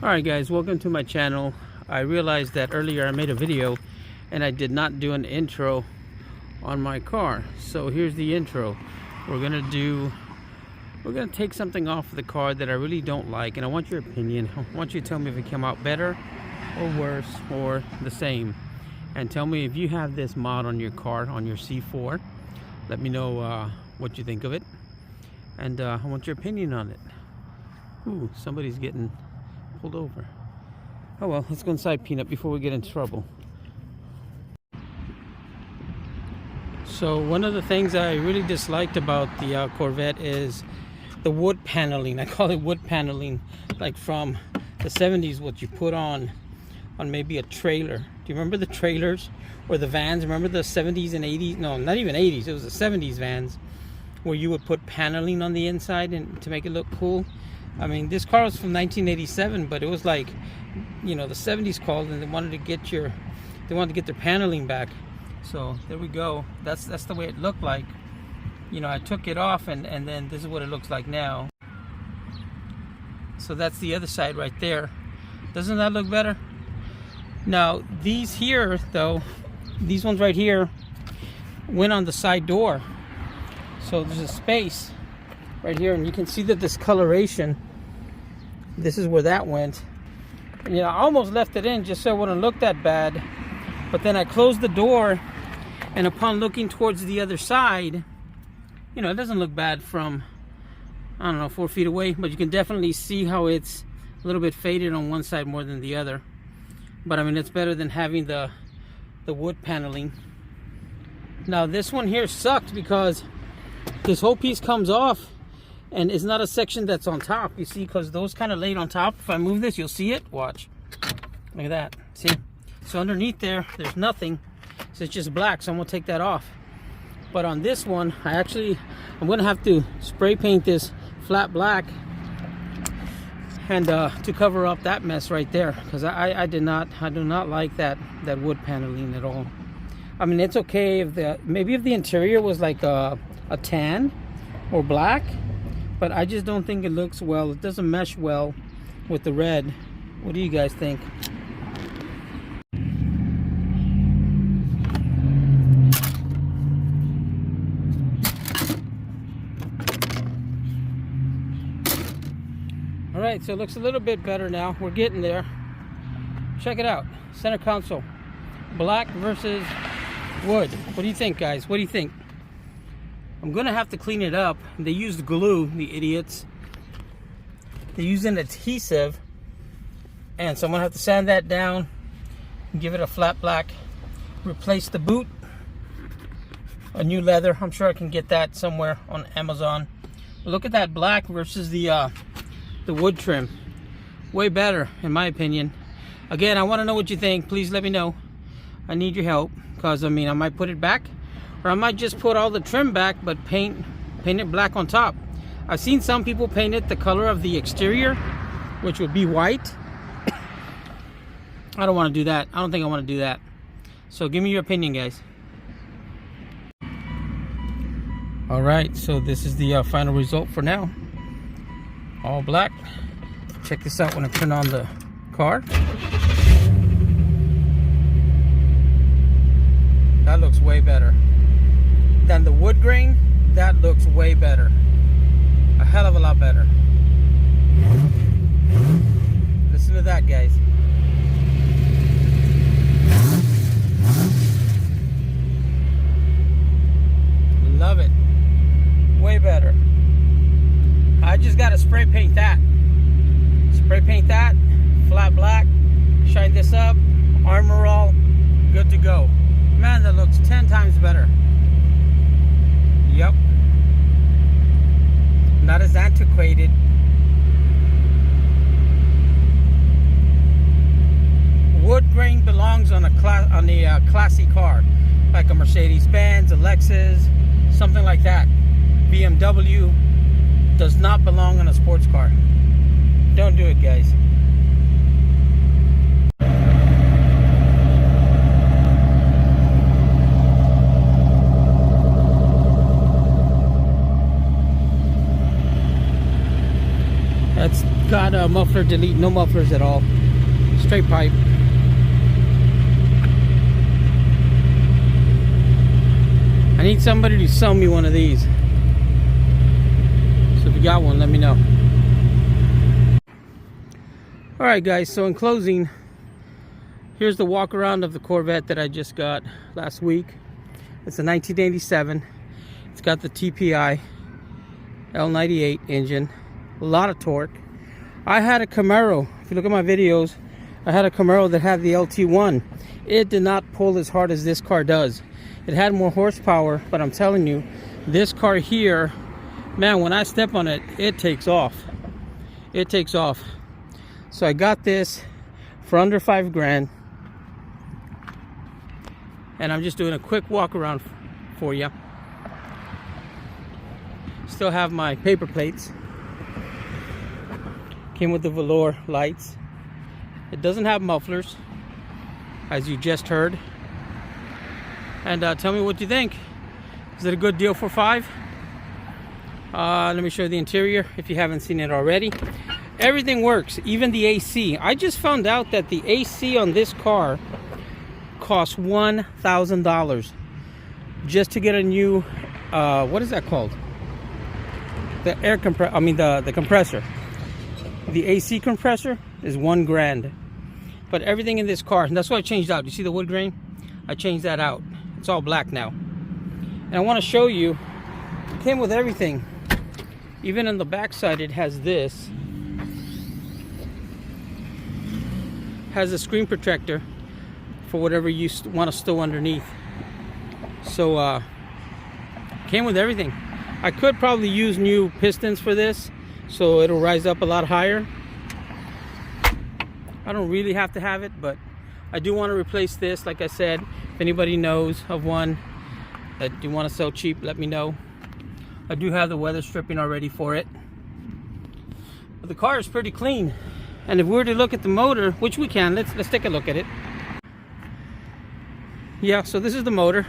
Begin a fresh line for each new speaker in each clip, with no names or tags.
Alright guys, welcome to my channel. I realized that earlier I made a video and I did not do an intro on my car. So here's the intro. We're gonna take something off of the car that I really don't like, and I want your opinion. I want you to tell me if it came out better or worse or the same. And tell me if you have this mod on your car, on your C-4. Let me know what you think of it. And I want your opinion on it. Ooh, somebody's getting pulled over. Oh well, let's go inside, Peanut, before we get in trouble. So one of the things I really disliked about the Corvette is the wood paneling. I call it wood paneling, like from the 70s, what you put on maybe a trailer. Do you remember the trailers or the vans? Remember the 70s and 80s? No, not even 80s. It was the 70s vans where you would put paneling on the inside and to make it look cool. I mean, this car was from 1987, but it was like, you know, the 70s called and they wanted to get their paneling back. So there we go. That's the way it looked like. You know, I took it off and then this is what it looks like now. So that's the other side right there. Doesn't that look better? Now these here though, these ones right here went on the side door. So there's a space right here, and you can see the discoloration. This is where that went. And, you know, I almost left it in just so it wouldn't look that bad, but then I closed the door, and upon looking towards the other side, you know, it doesn't look bad from, I don't know, 4 feet away, but you can definitely see how it's a little bit faded on one side more than the other. But I mean, it's better than having the wood paneling. Now this one here sucked because this whole piece comes off and it's not a section that's on top, you see, because those kind of laid on top. If I move this, you'll see it. Watch. Look at that. See? So underneath there's nothing. So it's just black, so I'm going to take that off. But on this one, I'm going to have to spray paint this flat black and to cover up that mess right there, because I do not like that wood paneling at all. I mean, it's okay if maybe if the interior was like a tan or black, but I just don't think it looks well. It doesn't mesh well with the red. What do you guys think? All right, so it looks a little bit better now. We're getting there. Check it out. Center console, black versus wood. What do you think, guys? What do you think? I'm gonna have to clean it up. They used glue, the idiots. They used an adhesive, and so I'm gonna have to sand that down, give it a flat black, replace the boot, a new leather. I'm sure I can get that somewhere on Amazon. Look at that black versus the wood trim. Way better, in my opinion. Again, I want to know what you think. Please let me know. I need your help, because I mean, I might put it back, or I might just put all the trim back but paint it black on top. I've seen some people paint it the color of the exterior, which would be white. I don't want to do that. I don't think I want to do that. So give me your opinion, guys. All right, so this is the final result for now. All black. Check this out when I turn on the car. That looks way better than the wood grain. That looks way better, a hell of a lot better. Listen to that, guys. Love it. Way better. I just gotta spray paint that. Spray paint that, flat black, shine this up, armor all, good to go. Man, that looks 10 times better. Yep. Not as antiquated. Wood grain belongs on a classy car, like a Mercedes-Benz, a Lexus, something like that. BMW does not belong on a sports car. Don't do it, guys. Got a muffler delete, no mufflers at all. Straight pipe. I need somebody to sell me one of these. So if you got one, let me know. Alright guys, so in closing, here's the walk around of the Corvette that I just got last week. It's a 1987. It's got the TPI L98 engine. A lot of torque. I had a Camaro. If you look at my videos, I had a Camaro that had the LT1. It did not pull as hard as this car does. It had more horsepower, but I'm telling you, this car here, man, when I step on it, it takes off. It takes off. So I got this for under $5,000. And I'm just doing a quick walk around for you. Still have my paper plates. Came with the velour lights. It doesn't have mufflers, as you just heard. And tell me what you think. Is it a good deal for $5,000? Let me show you the interior if you haven't seen it already. Everything works, even the AC. I just found out that the AC on this car costs $1,000 just to get a new what is that called? The air compressor. I mean the compressor. The AC compressor is $1,000. But everything in this car, and that's what I changed out. You see the wood grain? I changed that out. It's all black now. And I want to show you, it came with everything. Even on the back side, it has this. Has a screen protector for whatever you want to stow underneath. So came with everything. I could probably use new pistons for this, so it'll rise up a lot higher. I don't really have to have it, but I do want to replace this. Like I said, if anybody knows of one that you want to sell cheap, let me know. I do have the weather stripping already for it. But the car is pretty clean. And if we were to look at the motor, which we can, let's take a look at it. Yeah, so this is the motor.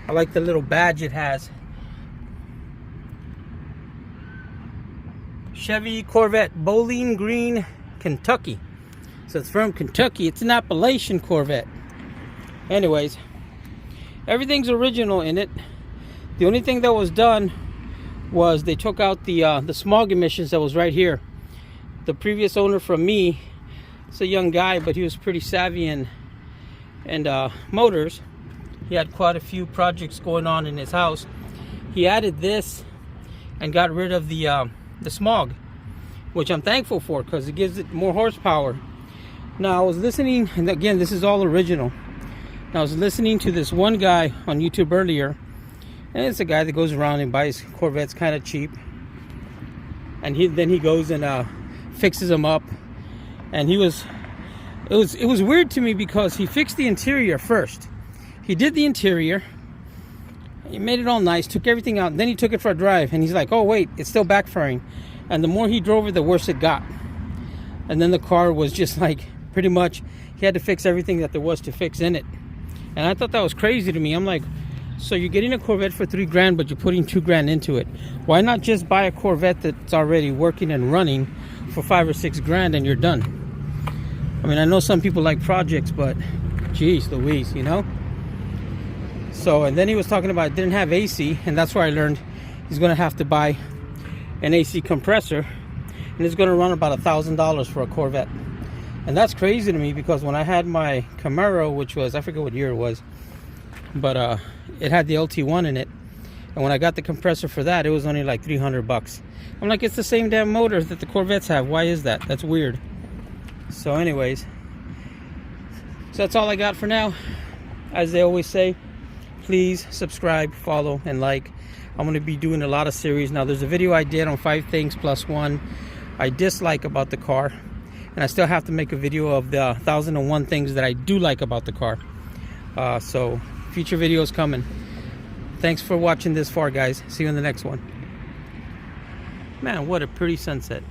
I like the little badge it has. Chevy Corvette, Bowling Green, Kentucky. So it's from Kentucky. It's an Appalachian Corvette. Anyways, everything's original in it. The only thing that was done was they took out the smog emissions that was right here. The previous owner from me, it's a young guy, but he was pretty savvy in motors. He had quite a few projects going on in his house. He added this and got rid of the smog, which I'm thankful for because it gives it more horsepower. Now I was listening, and again, this is all original. Now I was listening to this one guy on YouTube earlier, and it's a guy that goes around and buys Corvettes kind of cheap, and then he goes and fixes them up. And it was weird to me because he fixed the interior first. He did the interior, he made it all nice, took everything out, and then he took it for a drive, and he's like, oh wait, it's still backfiring. And the more he drove it, the worse it got. And then the car was just like, pretty much, he had to fix everything that there was to fix in it. And I thought that was crazy to me. I'm like, so you're getting a Corvette for $3,000, but you're putting $2,000 into it. Why not just buy a Corvette that's already working and running for $5,000 or $6,000 and you're done? I mean, I know some people like projects, but geez Louise, you know? So, and then he was talking about it didn't have AC, and that's where I learned he's going to have to buy an AC compressor, and it's going to run about $1,000 for a Corvette. And that's crazy to me because when I had my Camaro, which was, I forget what year it was, but it had the LT1 in it, and when I got the compressor for that, it was only like $300. I'm like, it's the same damn motor that the Corvettes have. Why is that? That's weird. So anyways, so that's all I got for now. As they always say, please subscribe, follow, and like. I'm going to be doing a lot of series. Now, there's a video I did on 5 things plus 1 I dislike about the car. And I still have to make a video of the 1,001 things that I do like about the car. So, future videos coming. Thanks for watching this far, guys. See you in the next one. Man, what a pretty sunset.